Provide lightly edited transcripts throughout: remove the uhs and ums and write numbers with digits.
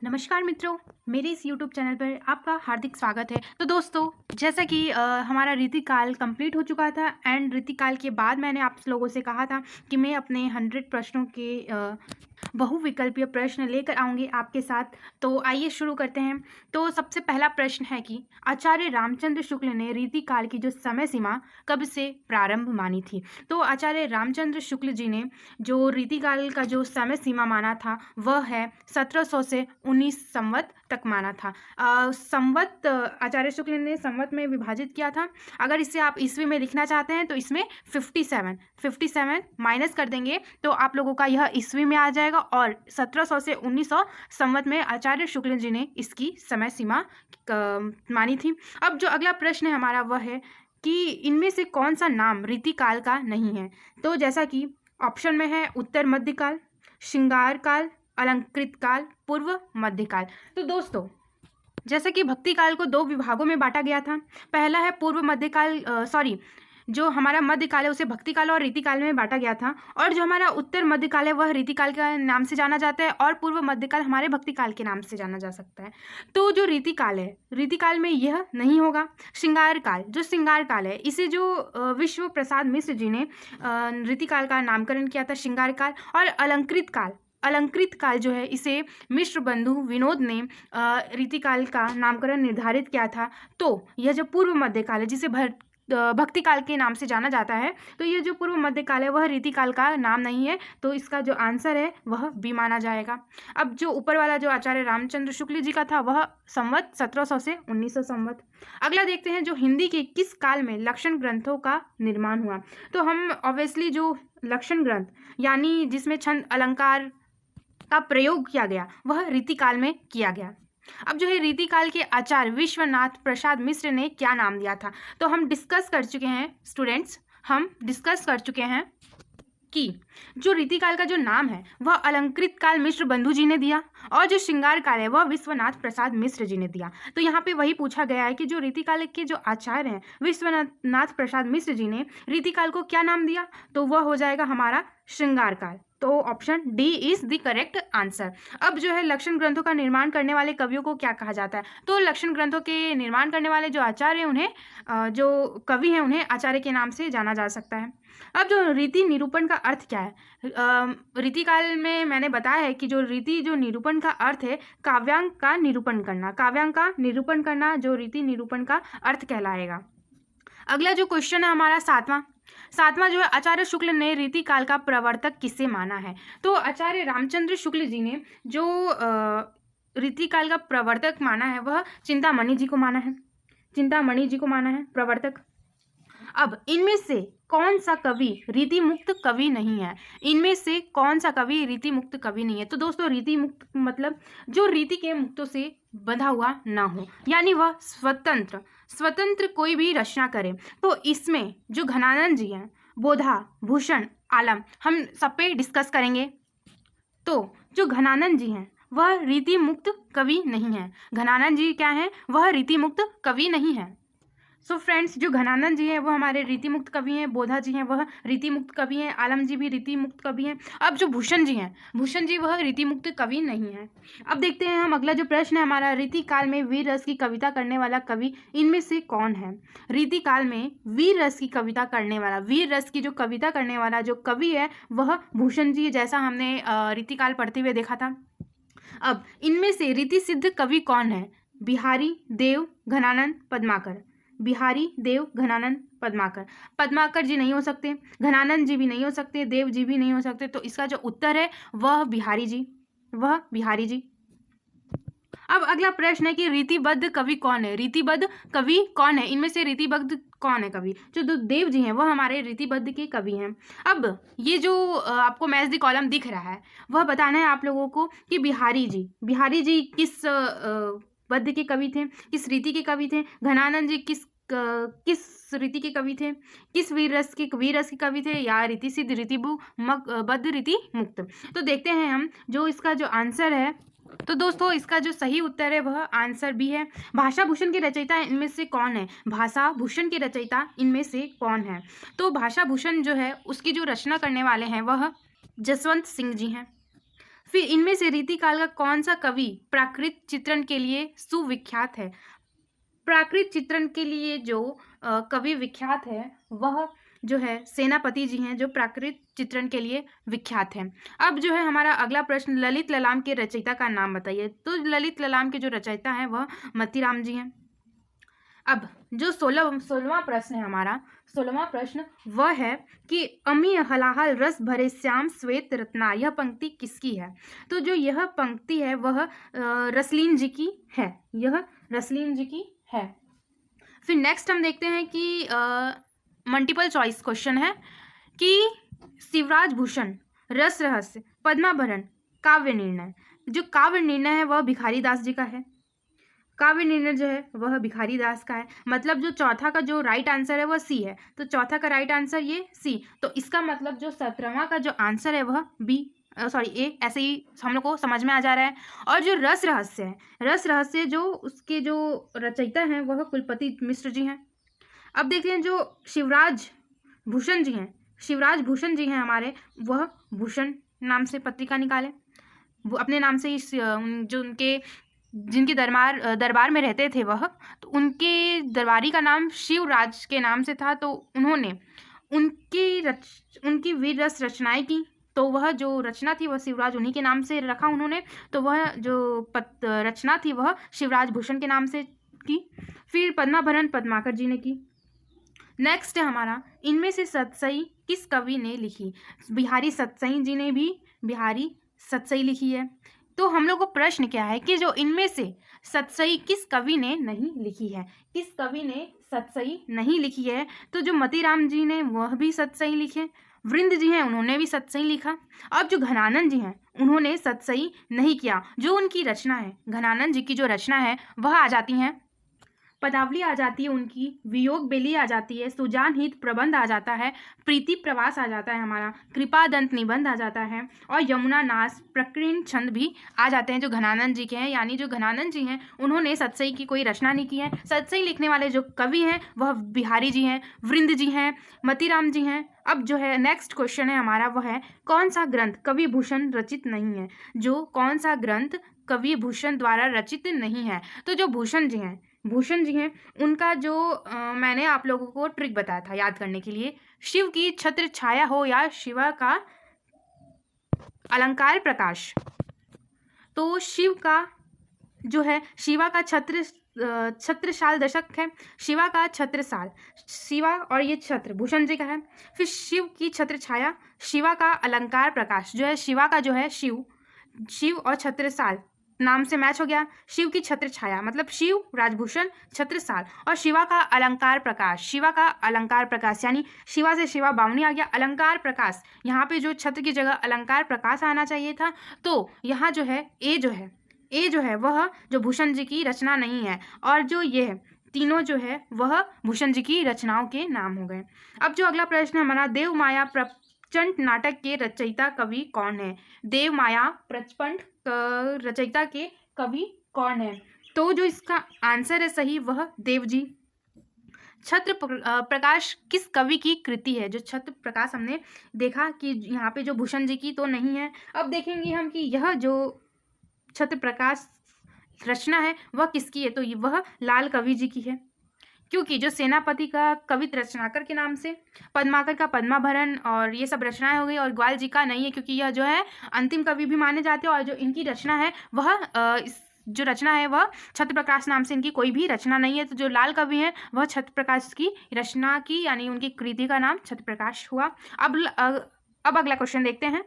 नमस्कार मित्रों, मेरे इस YouTube चैनल पर आपका हार्दिक स्वागत है। तो दोस्तों, जैसा कि हमारा रीतिकाल कंप्लीट हो चुका था एंड रीतिकाल के बाद मैंने आप लोगों से कहा था कि मैं अपने 100 प्रश्नों के बहुविकल्पीय प्रश्न लेकर आऊँगी आपके साथ। तो आइए शुरू करते हैं। तो सबसे पहला प्रश्न है कि आचार्य रामचंद्र शुक्ल ने रीतिकाल की जो समय सीमा कब से प्रारंभ मानी थी? तो आचार्य रामचंद्र शुक्ल जी ने जो रीतिकाल का जो समय सीमा माना था वह है 1700 से 19 संवत तक माना था। संवत आचार्य शुक्ल ने संवत में विभाजित किया था। अगर इसे आप ईस्वी में लिखना चाहते हैं तो इसमें 57 माइनस कर देंगे तो आप लोगों का यह ईस्वी में आ जाएगा और 1700 से 1900 संवत में आचार्य शुक्ल जी ने इसकी समय सीमा मानी थी। अब जो अगला प्रश्न है हमारा वह है कि इनमें से कौन सा नाम रीतिकाल का नहीं है? तो जैसा कि ऑप्शन में है उत्तर मध्यकाल, श्रृंगार काल, अलंकृत काल, पूर्व मध्यकाल। तो दोस्तों, जैसे कि भक्ति काल को 2 विभागों में बांटा गया था। पहला है पूर्व मध्यकाल, जो हमारा मध्यकाल है उसे भक्ति काल और रीतिकाल में बांटा गया था, और जो हमारा उत्तर मध्यकाल है वह रीतिकाल के नाम से जाना जाता है और पूर्व मध्यकाल हमारे भक्ति काल के नाम से जाना जा सकता है। तो जो रीतिकाल है, रीतिकाल में यह नहीं होगा। श्रृंगार काल, जो श्रृंगार काल है, इसे जो विश्व प्रसाद मिश्र जी ने रीतिकाल का नामकरण किया था श्रृंगार काल। और अलंकृत काल जो है इसे मिश्र बंधु विनोद ने रीतिकाल का नामकरण निर्धारित किया था। तो यह जो पूर्व मध्यकाल है जिसे भक्ति काल के नाम से जाना जाता है, तो ये जो पूर्व मध्यकाल है वह रीतिकाल का नाम नहीं है। तो इसका जो आंसर है वह बी माना जाएगा। अब जो ऊपर वाला जो आचार्य रामचंद्र शुक्ल जी का था वह संवत 1700 से 1900 संवत। अगला देखते हैं जो हिंदी के किस काल में लक्षण ग्रंथों का निर्माण हुआ। तो हम ऑब्वियसली जो लक्षण ग्रंथ यानी जिसमें छंद अलंकार का प्रयोग किया गया वह रीतिकाल में किया गया। अब जो है रीतिकाल के आचार्य विश्वनाथ प्रसाद मिश्र ने क्या नाम दिया था? तो हम डिस्कस कर चुके हैं स्टूडेंट्स, हम डिस्कस कर चुके हैं कि जो रीतिकाल का जो नाम है वह अलंकृत काल मिश्र बंधु जी ने दिया और जो श्रृंगार काल है वह विश्वनाथ प्रसाद मिश्र जी ने दिया। तो यहाँ पे वही पूछा गया है कि जो रीतिकाल के जो आचार्य हैं विश्वनाथ प्रसाद मिश्र जी ने रीतिकाल को क्या नाम दिया? तो वह हो जाएगा हमारा श्रृंगार काल। तो option D is the correct answer. अब जो है लक्षण ग्रंथों का निर्माण करने वाले कवियों को क्या कहा जाता है? तो लक्षण ग्रंथों के निर्माण करने वाले जो आचार्य हैं उन्हें जो कवि हैं उन्हें आचार्य के नाम से जाना जा सकता है। अब जो रीति निरूपण का अर्थ क्या है? रीतिकाल में मैंने बताया है कि जो रीति जो निरूपण का अर्थ है काव्यांग का निरूपण करना, काव्यांग का निरूपण करना जो रीति निरूपण का अर्थ कहलाएगा। अगला जो क्वेश्चन है हमारा सातवां जो है आचार्य शुक्ल ने रीतिकाल का प्रवर्तक किसे माना है? तो आचार्य रामचंद्र शुक्ल जी ने जो रीतिकाल का प्रवर्तक माना है वह चिंतामणि जी को माना है प्रवर्तक। अब इनमें से कौन सा कवि रीति मुक्त कवि नहीं है? इनमें से कौन सा कवि रीति मुक्त कवि नहीं है? तो दोस्तों, रीति मुक्त मतलब जो रीति के मुक्तों से बंधा हुआ ना हो, यानी वह स्वतंत्र कोई भी रचना करे। तो इसमें जो घनानंद जी हैं, बोधा, भूषण, आलम, हम सब पे डिस्कस करेंगे। तो जो घनानंद जी हैं वह रीति मुक्त कवि नहीं है। घनानंद जी क्या हैं? वह रीति मुक्त कवि नहीं है। सो फ्रेंड्स, जो घनानंद जी हैं वो हमारे रीति मुक्त कवि हैं, बोधा जी हैं वह रीति मुक्त कवि हैं, आलम जी भी रीति मुक्त कवि हैं। अब जो भूषण जी वह रीति मुक्त कवि नहीं है। अब देखते हैं हम अगला जो प्रश्न है हमारा, रीतिकाल में वीर रस की कविता करने वाला कवि इनमें से कौन है? रीतिकाल में वीर रस की कविता करने वाला, वीर रस की जो कविता करने वाला जो कवि है वह भूषण जी, जैसा हमने रीतिकाल पढ़ते हुए देखा था। अब इनमें से रीति सिद्ध कवि कौन है? बिहारी, देव, घनानंद, पद्माकर। बिहारी, देव, घनानंद, पद्माकर। पद्माकर जी नहीं हो सकते, घनानंद जी भी नहीं हो सकते, देव जी भी नहीं हो सकते। तो इसका जो उत्तर है वह बिहारी जी। अब अगला प्रश्न है कि रीतिबद्ध कवि कौन है? रीतिबद्ध कवि कौन है? इनमें से रीतिबद्ध कौन है कवि? जो देव जी हैं वह हमारे रीतिबद्ध के कवि हैं। अब ये जो आपको मैच द कॉलम दिख रहा है वह बताना है आप लोगों को कि बिहारी जी किस पद्य के कवि थे, किस रीति के कवि थे? घनानंद जी किस रीति के कवि थे? किस वीर रस के कवि थे, या रीति सिद्ध, बद्ध, रीति मुक्त? तो देखते हैं हम जो इसका जो आंसर है। तो दोस्तों, इसका जो सही उत्तर है वह आंसर बी है। भाषा भूषण के रचयिता इनमें से कौन है? भाषा भूषण के रचयिता इनमें से कौन है? तो भाषा भूषण जो है उसकी जो रचना करने वाले हैं वह जसवंत सिंह जी हैं। फिर इनमें से रीतिकाल का कौन सा कवि प्राकृत चित्रण के लिए सुविख्यात है? प्राकृत चित्रण के लिए जो कवि विख्यात है वह जो है सेनापति जी हैं, जो प्राकृत चित्रण के लिए विख्यात हैं। अब जो है हमारा अगला प्रश्न, ललित ललाम के रचयिता का नाम बताइए। तो ललित ललाम के जो रचयिता हैं वह मतीराम जी हैं। अब जो 16वां प्रश्न है हमारा, 16वां प्रश्न वह है कि अमी हलाहल रस भरे श्याम श्वेत रत्ना, यह पंक्ति किसकी है? तो जो यह पंक्ति है वह रसलीन जी की है, यह रसलीन जी की है। फिर नेक्स्ट हम देखते हैं कि मल्टीपल चॉइस क्वेश्चन है कि शिवराज भूषण, रस रहस्य, पद्माभरण, काव्य निर्णय। जो काव्य निर्णय है वह भिखारी दास जी का है। काव्य निर्णय जो है वह भिखारी दास का है। मतलब जो चौथा का जो राइट आंसर है वह सी है, तो चौथा का राइट आंसर ये सी। तो इसका मतलब जो 17वां का जो आंसर है वह बी, सॉरी ए, ऐसे ही हम लोग को समझ में आ जा रहा है। और जो रस रहस्य है, रस रहस्य जो उसके जो रचयिता हैं वह कुलपति मिश्र जी हैं। अब देखते हैं जो शिवराज भूषण जी हैं, शिवराज भूषण जी हैं हमारे, वह भूषण नाम से पत्रिका निकाले, वो अपने नाम से ही जो उनके जिनके दरबार में रहते थे वह, तो उनके दरबारी का नाम शिवराज के नाम से था। तो उन्होंने उनकी वीर रस रचनाएं की, तो वह जो रचना थी वह शिवराज उन्हीं के नाम से रखा उन्होंने। तो वह जो रचना थी वह शिवराज भूषण के नाम से की। फिर पद्माभरण पद्माकर जी ने की। नेक्स्ट है हमारा, इनमें से सतसई किस कवि ने लिखी? बिहारी सतसई जी ने भी बिहारी सतसई लिखी है। तो हम लोग को प्रश्न क्या है कि जो इनमें से सतसई किस कवि ने नहीं लिखी है? किस कवि ने सतसई नहीं लिखी है? तो जो मतीराम जी ने वह भी सतसई लिखे, वृंद जी हैं उन्होंने भी सतसई लिखा। अब जो घनानंद जी हैं उन्होंने सतसई नहीं किया। जो उनकी रचना है, घनानंद जी की जो रचना है वह आ जाती हैं, पदावली आ जाती है उनकी, वियोग बेली आ जाती है, सुजान हित प्रबंध आ जाता है, प्रीति प्रवास आ जाता है हमारा, कृपादंत निबंध आ जाता है, और यमुना नास प्रकीर्ण छंद भी आ जाते हैं जो घनानंद जी के हैं। यानी जो घनानंद जी हैं उन्होंने सतसई की कोई रचना नहीं की है। सतसई लिखने वाले जो कवि हैं वह बिहारी जी हैं, वृंद जी हैं, मतीराम जी हैं। अब जो है नेक्स्ट क्वेश्चन है हमारा वह है, कौन सा ग्रंथ कवि भूषण रचित नहीं है? जो कौन सा ग्रंथ कवि भूषण द्वारा रचित नहीं है? तो जो भूषण जी हैं उनका जो मैंने आप लोगों को ट्रिक बताया था याद करने के लिए, शिव की छत्र छाया हो या शिवा का अलंकार प्रकाश। तो शिव का जो है, शिवा का छत्रसाल दशक है, शिवा का छत्रसाल, शिवा और ये छत्र भूषण जी का है। फिर शिव की छत्र छाया, शिवा का अलंकार प्रकाश, जो है शिवा का जो है शिव और छत्रसाल नाम से मैच हो गया। शिव की छत्र छाया मतलब शिव राजभूषण छत्रसाल, और शिवा का अलंकार प्रकाश, शिवा का अलंकार प्रकाश यानी शिवा से शिवा बावनी आ गया, अलंकार प्रकाश यहाँ पे जो छत्र की जगह अलंकार प्रकाश आना चाहिए था। तो यहाँ जो है ए जो है वह जो भूषण जी की रचना नहीं है, और जो ये है तीनों जो है वह भूषण जी की रचनाओं के नाम हो गए। अब जो अगला प्रश्न है हमारा, देव माया प्रचंड नाटक के रचयिता कवि कौन है? देव माया प्रचंड रचयिता के कवि कौन है? तो जो इसका आंसर है सही वह देव जी। छत्र प्रकाश किस कवि की कृति है? जो छत्र प्रकाश हमने देखा कि यहाँ पे जो भूषण जी की तो नहीं है। अब देखेंगे हम कि यह जो छत्र प्रकाश रचना है वह किसकी है? तो वह लाल कवि जी की है, क्योंकि जो सेनापति का कवित रचनाकर के नाम से, पद्माकर का पद्माभरण और ये सब रचनाएं हो गई, और ग्वाल जी का नहीं है क्योंकि यह जो है अंतिम कवि भी माने जाते हैं। और जो इनकी रचना है वह जो रचना है वह छत्र प्रकाश नाम से इनकी कोई भी रचना नहीं है। तो जो लाल कवि हैं वह छत्र प्रकाश की रचना की यानी उनकी कृति का नाम छत्र प्रकाश हुआ। अब अगला क्वेश्चन देखते हैं।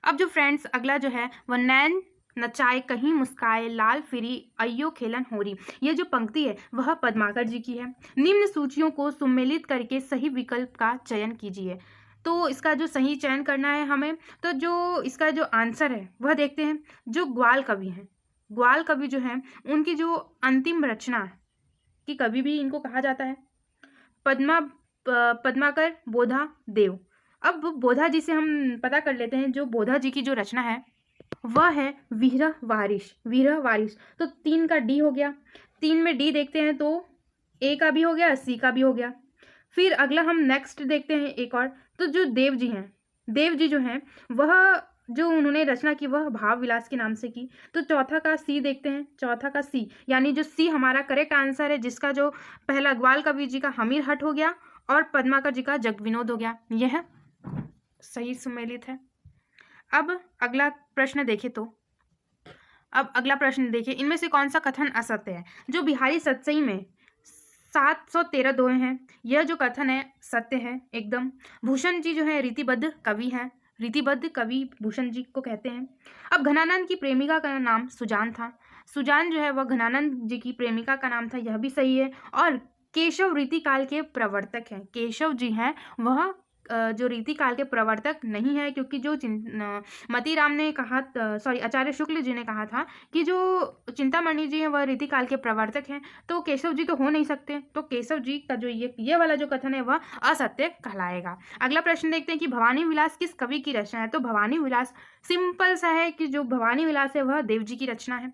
अब जो फ्रेंड्स अगला जो है वह नैन नचाए कहीं मुस्काए लाल फिरी अयो खेलन होरी, ये जो पंक्ति है वह पद्माकर जी की है। निम्न सूचियों को सुमेलित करके सही विकल्प का चयन कीजिए। तो इसका जो सही चयन करना है हमें, तो जो इसका जो आंसर है वह देखते हैं। जो ग्वाल कवि हैं, ग्वाल कवि जो हैं उनकी जो अंतिम रचना की कवि भी इनको कहा जाता है, पद्माकर बोधा देव। अब बोधा जी से हम पता कर लेते हैं, जो बोधा जी की जो रचना है वह है विरह वारिश। तो 3 का डी हो गया, 3 में डी देखते हैं तो ए का भी हो गया, सी का भी हो गया। फिर अगला हम नेक्स्ट देखते हैं एक और, तो जो देव जी जो हैं वह जो उन्होंने रचना की वह भाव विलास के नाम से की। तो चौथा का सी देखते हैं, चौथा का सी, यानी जो सी हमारा करेक्ट आंसर है, जिसका जो पहला ग्वाल कवि जी का हमीर हट हो गया और पद्माकर जी का जग विनोद हो गया, यह सही सुमेलित है। अब अगला प्रश्न देखें तो इनमें से कौन सा कथन असत्य है? जो बिहारी सतसई में 713 दोहे हैं, यह जो कथन है सत्य है एकदम। भूषण जी जो है रीतिबद्ध कवि हैं, रीतिबद्ध कवि भूषण जी को कहते हैं। अब घनानंद की प्रेमिका का नाम सुजान था, सुजान जो है वह घनानंद जी की प्रेमिका का नाम था, यह भी सही है। और केशव रीतिकाल के प्रवर्तक हैं, केशव जी हैं वह जो रीतिकाल के प्रवर्तक नहीं है, क्योंकि जो मतीराम ने कहा, सॉरी आचार्य शुक्ल जी ने कहा था कि जो चिंतामणि जी हैं वह रीतिकाल के प्रवर्तक हैं, तो केशव जी तो हो नहीं सकते, तो केशव जी का जो ये वाला जो कथन है वह असत्य कहलाएगा। अगला प्रश्न देखते हैं कि भवानी विलास किस कवि की रचना है? तो भवानी विलास सिंपल सा है कि जो भवानी विलास है वह देव जी की रचना है।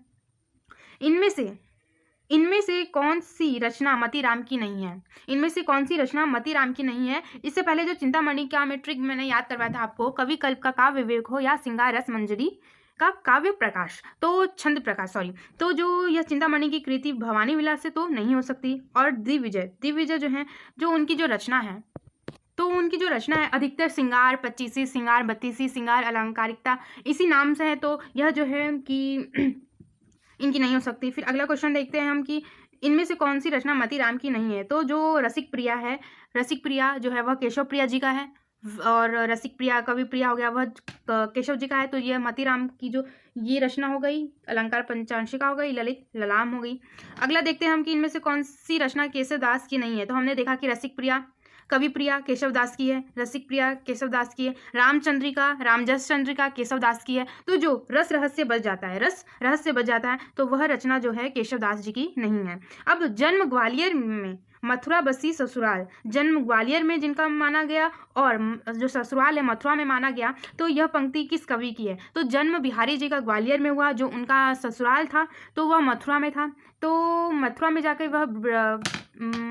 इनमें से कौन सी रचना मतीराम की नहीं है? इनमें से कौन सी रचना मतीराम की नहीं है? इससे पहले जो चिंतामणि का मैं ट्रिक मैंने याद करवाया था आपको, कवि कल्प का काव्य विवेक हो या सिंगार रस मंजरी का काव्य प्रकाश, तो छंद प्रकाश, सॉरी, तो जो यह चिंतामणि की कृति भवानी विलास से तो नहीं हो सकती। और दिग्विजय जो है, जो उनकी जो रचना है, तो उनकी जो रचना है अधिकतर सिंगार पच्चीसी, सिंगार बत्तीसी, सिंगार अलंकारिकता इसी नाम से है, तो यह जो है कि इनकी नहीं हो सकती। फिर अगला क्वेश्चन देखते हैं हम कि इनमें से कौन सी रचना मतीराम की नहीं है? तो जो रसिक प्रिया है, रसिक प्रिया जो है वह केशव प्रिया जी का है, और रसिक प्रिया कवि प्रिया हो गया वह केशव जी का है, तो यह मतीराम की जो ये रचना हो गई, अलंकार पंचांशिका हो गई, ललित ललाम हो गई। अगला देखते हैं हम कि इनमें से कौन सी रचना केशव दास की नहीं है? तो हमने देखा कि रसिक प्रिया कवि प्रिया केशव दास की है, रसिक प्रिया केशव दास की है, रामचंद्रिका रामजस चंद्रिका केशव दास की है। तो जो रस रहस्य बच जाता है, तो वह रचना जो है केशव दास जी की नहीं है। अब जन्म ग्वालियर में, मथुरा बसी ससुराल, जन्म ग्वालियर में जिनका माना गया और जो ससुराल है मथुरा में माना गया, तो यह पंक्ति किस कवि की है? तो जन्म बिहारी जी का ग्वालियर में हुआ, जो उनका ससुराल था तो वह मथुरा में था, तो मथुरा में जाकर वह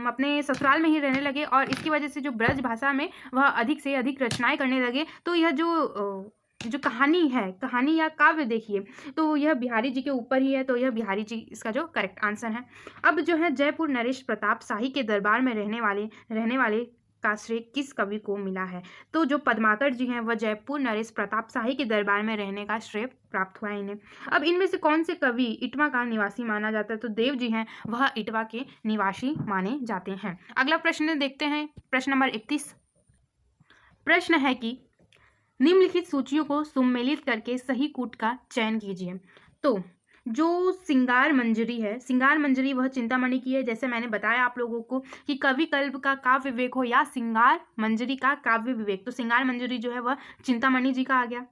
अपने ससुराल में ही रहने लगे, और इसकी वजह से जो ब्रज भाषा में वह अधिक से अधिक रचनाएं करने लगे। तो यह जो कहानी या काव्य देखिए, तो यह बिहारी जी के ऊपर ही है, तो यह बिहारी जी इसका जो करेक्ट आंसर है। अब जो है जयपुर नरेश प्रताप शाही के दरबार में रहने वाले का श्रेय किस कवि को मिला है? तो जो पद्माकर जी हैं वह जयपुर नरेश प्रताप शाही के दरबार में रहने का श्रेय प्राप्त हुआ इन्हें। अब इनमें से कौन से कवि इटवा का निवासी माना जाता है? तो देव जी हैं वह इटवा के निवासी माने जाते हैं। अगला प्रश्न देखते हैं, प्रश्न नंबर 31। प्रश्न है कि निम्नलिखित सूचियों को सुमेलित करके सही कूट का चयन कीजिए। तो जो सिंगार मंजरी है, सिंगार मंजरी वह चिंतामणि की है, जैसे मैंने बताया आप लोगों को कि कवि कल्प का काव्य विवेक हो या सिंगार मंजरी का काव्य विवेक, तो सिंगार मंजरी जो है वह चिंतामणि जी का आ गया।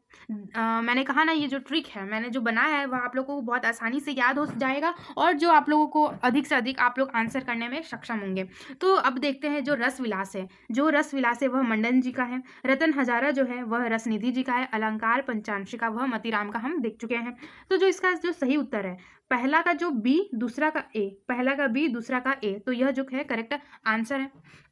मैंने कहा ना, ये जो ट्रिक है मैंने जो बनाया है वह आप लोगों को बहुत आसानी से याद हो जाएगा, और जो आप लोगों को अधिक से अधिक आप लोग आंसर करने में सक्षम होंगे। तो अब देखते हैं जो रस विलास है वह मंडन जी का है, रतन हजारा जो है वह रसनिधि जी का है, अलंकार पंचांशिका वह मतीराम का हम देख चुके हैं। तो जो इसका जो सही उत्तर है, पहला का जो बी दूसरा का ए, पहला का बी दूसरा का ए, तो यह जो है करेक्ट आंसर है।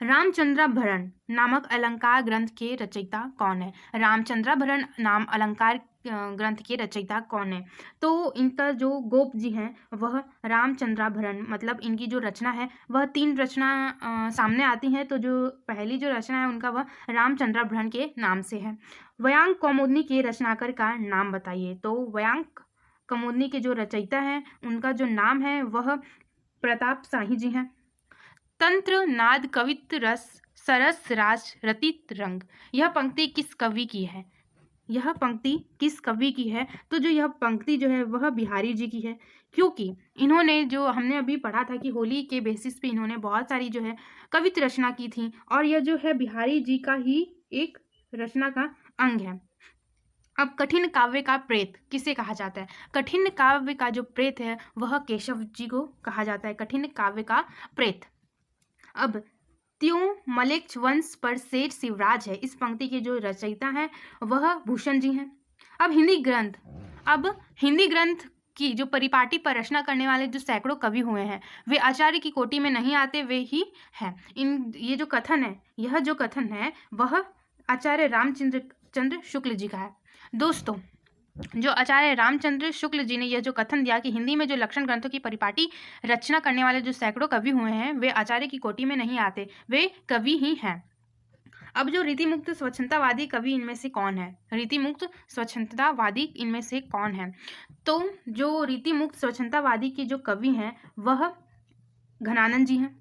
रामचंद्राभरण नामक अलंकार ग्रंथ के रचयिता कौन है? रामचंद्राभरण नाम अलंकार ग्रंथ के रचयिता कौन है? तो इनका जो गोप जी हैं वह रामचंद्राभरण, मतलब इनकी जो रचना है वह 3 रचना सामने आती हैं, तो जो पहली जो रचना है उनका वह रामचंद्राभरण के नाम से है। वयांक कौमुदनी के रचनाकार का नाम बताइए। तो वयांक कौमुदनी के जो रचयिता हैं उनका जो नाम है वह प्रताप शाही जी हैं। तंत्र नाद कवित्त रस सरस राज रतित रंग, यह पंक्ति किस कवि की है? यह पंक्ति किस कवि की है? तो जो यह पंक्ति जो है वह बिहारी जी की है, क्योंकि इन्होंने जो हमने अभी पढ़ा था कि होली के बेसिस पे इन्होंने बहुत सारी जो है कवित्त रचना की थी, और यह जो है बिहारी जी का ही एक रचना का अंग है। अब कठिन काव्य का प्रेत किसे कहा जाता है? कठिन काव्य का जो प्रेत है वह केशव जी को कहा जाता है, कठिन काव्य का प्रेत। अब त्यों मलेच्छ वंश पर सेठ शिवराज है, इस पंक्ति के जो रचयिता हैं वह भूषण जी हैं। अब हिंदी ग्रंथ की जो परिपाटी पर रचना करने वाले जो सैकड़ों कवि हुए हैं वे आचार्य की कोटि में नहीं आते, वे ही हैं। यह जो कथन है वह आचार्य रामचंद्र शुक्ल जी का है। दोस्तों, जो आचार्य रामचंद्र शुक्ल जी ने यह जो कथन दिया कि हिंदी में जो लक्षण ग्रंथों की परिपाटी रचना करने वाले जो सैकड़ों कवि हुए हैं वे आचार्य की कोटि में नहीं आते, वे कवि ही हैं। अब जो रीतिमुक्त स्वच्छंदतावादी कवि इनमें से कौन है? रीतिमुक्त स्वच्छंदतावादी इनमें से कौन है? तो जो रीतिमुक्त स्वच्छंदतावादी के जो कवि हैं वह घनानंद जी हैं।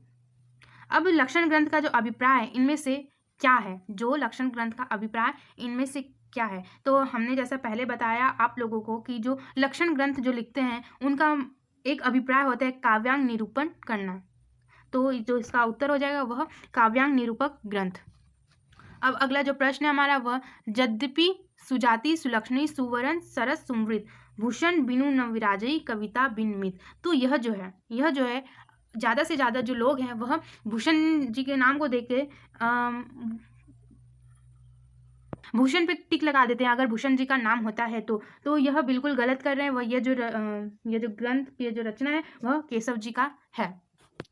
अब लक्षण ग्रंथ का जो अभिप्राय इनमें से क्या है? जो लक्षण ग्रंथ का अभिप्राय इनमें से क्या है? तो हमने जैसा पहले बताया आप लोगों को कि जो लक्षण ग्रंथ जो लिखते हैं उनका एक अभिप्राय होता है काव्यांग निरूपण करना। तो जो इसका उत्तर हो जाएगा वह काव्यांग निरूपक ग्रंथ। अब अगला जो प्रश्न है हमारा वह यद्यपि सुजाति सुलक्षणी सुवर्ण सरस सुमृत भूषण बिनु न विराजई कविता बिन मित। तो यह जो है ज़्यादा से ज़्यादा जो लोग हैं वह भूषण जी के नाम को देख के भूषण पे टिक लगा देते हैं अगर भूषण जी का नाम होता है तो यह बिल्कुल गलत कर रहे हैं। वह ये जो ग्रंथ ये जो रचना है वह केशव जी का है।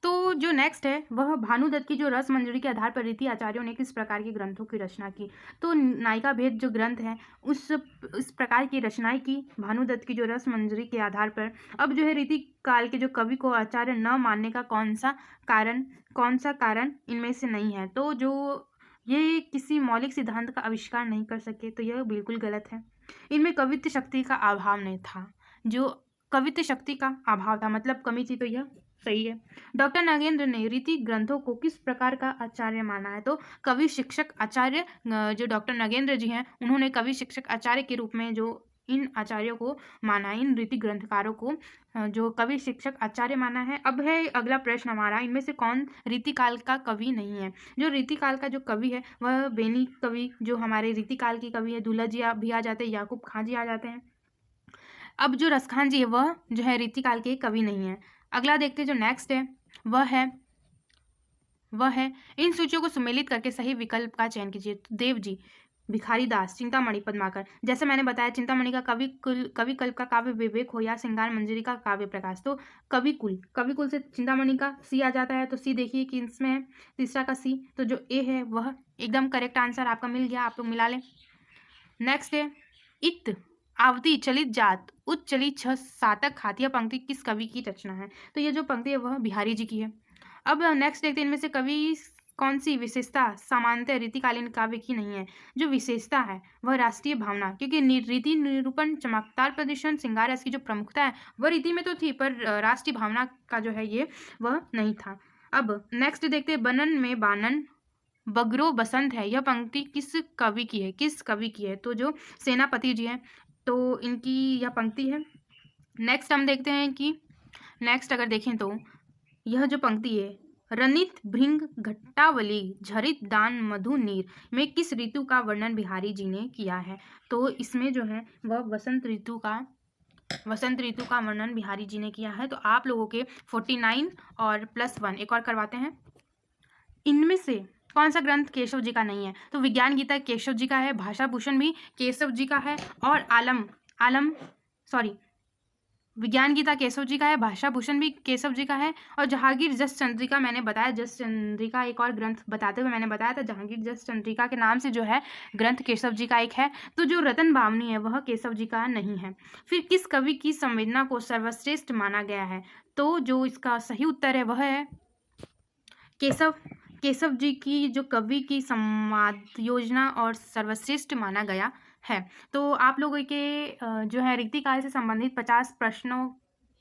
तो जो नेक्स्ट है वह भानुदत्त की जो रस मंजरी के आधार पर रीति आचार्यों ने किस प्रकार के ग्रंथों की रचना की। तो नायिका भेद जो ग्रंथ है उस प्रकार की रचनाएं की भानुदत्त की जो रस मंजरी के आधार पर। अब जो है रीति काल के जो कवि को आचार्य न मानने का कौन सा कारण इनमें से नहीं है। तो जो ये किसी मौलिक सिद्धांत का आविष्कार नहीं कर सके तो यह बिल्कुल गलत है। इनमें कवित्व शक्ति का अभाव नहीं था। जो कवित्व शक्ति का अभाव था मतलब कमी थी, तो यह सही है। डॉक्टर नागेंद्र ने रीति ग्रंथों को किस प्रकार का आचार्य माना है? तो कवि शिक्षक आचार्य जो डॉक्टर नागेंद्र जी हैं उन्होंने कवि शिक्षक आचार्य के रूप में जो इन आचार्यों को माना, इन रीति ग्रंथकारों को जो कवि शिक्षक आचार्य माना है। अब है अगला प्रश्न हमारा, इनमें से कौन रीतिकाल का कवि नहीं है? जो रीतिकाल का जो कवि है वह बेनी कवि जो हमारे रीतिकाल के कवि है दूल्हा जी भी आ जाते हैं, याकूब खां जी आ जाते हैं। अब जो रसखान जी है वह जो है रीतिकाल के कवि नहीं है। अगला देखते हैं जो नेक्स्ट है वह है इन सूचियों को सुमेलित करके सही विकल्प का चयन कीजिए। तो देव जी, भिखारी दास, चिंतामणि, पद्माकर। जैसे मैंने बताया चिंतामणि का कवि कल्प का काव्य विवेक हो या श्रृंगार मंजरी का काव्य प्रकाश। तो कवि कुल से चिंतामणि का सी आ जाता है। तो सी देखिए कि इसमें है तीसरा का सी, तो जो ए है वह एकदम करेक्ट आंसर आपका मिल गया, आप लोग मिला लें। नेक्स्ट है इत आवती चलित जात उच्च चलित छह सातक हाथिया पंक्ति किस कवि की रचना है? तो ये जो पंक्ति है वह बिहारी जी की है। अब नेक्स्ट देखते हैं इनमें से कवि कौन सी विशेषता सामान्यतः रीतिकालीन काव्य की नहीं है? जो विशेषता है वह राष्ट्रीय भावना, क्योंकि रीति निरूपण चमकदार प्रदर्शन श्रृंगार रस की जो प्रमुखता है वह रीति में तो थी पर राष्ट्रीय भावना का जो है ये वह नहीं था। अब नेक्स्ट देखते हैं बनन में बानन बगरो बसंत है, यह पंक्ति किस कवि की है? तो जो सेनापति जी हैं तो इनकी यह पंक्ति है। नेक्स्ट हम देखते हैं कि नेक्स्ट अगर देखें तो यह जो पंक्ति है रनित भृंग घट्टावली झरित दान मधु नीर में किस ऋतु का वर्णन बिहारी जी ने किया है? तो इसमें जो है वह वसंत ऋतु का वर्णन बिहारी जी ने किया है। तो आप लोगों के 49 और +1 एक और करवाते हैं। इनमें से कौन सा ग्रंथ केशव जी का नहीं है? तो विज्ञान गीता केशव जी का है, भाषा भूषण भी केशव जी का है और विज्ञान गीता केशव जी का है, भाषा भूषण भी केशव जी का है और जहांगीर जस चंद्रिका मैंने बताया, जस चंद्रिका एक और ग्रंथ बताते हुए मैंने बताया था जहांगीर जस चंद्रिका के नाम से जो है ग्रंथ केशव जी का एक है। तो जो रतन भावनी है वह केशव जी का नहीं है। फिर किस कवि की संवेदना को सर्वश्रेष्ठ माना गया है? तो जो इसका सही उत्तर है वह है केशव जी की जो कवि की संवाद योजना और सर्वश्रेष्ठ माना गया है। तो आप लोगों के जो है रीतिकाल से संबंधित 50 प्रश्नों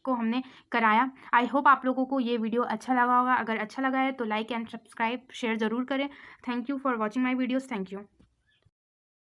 को हमने कराया। आई होप आप लोगों को ये वीडियो अच्छा लगा होगा। अगर अच्छा लगा है तो लाइक एंड सब्सक्राइब शेयर ज़रूर करें। Thank you for watching my videos. Thank you.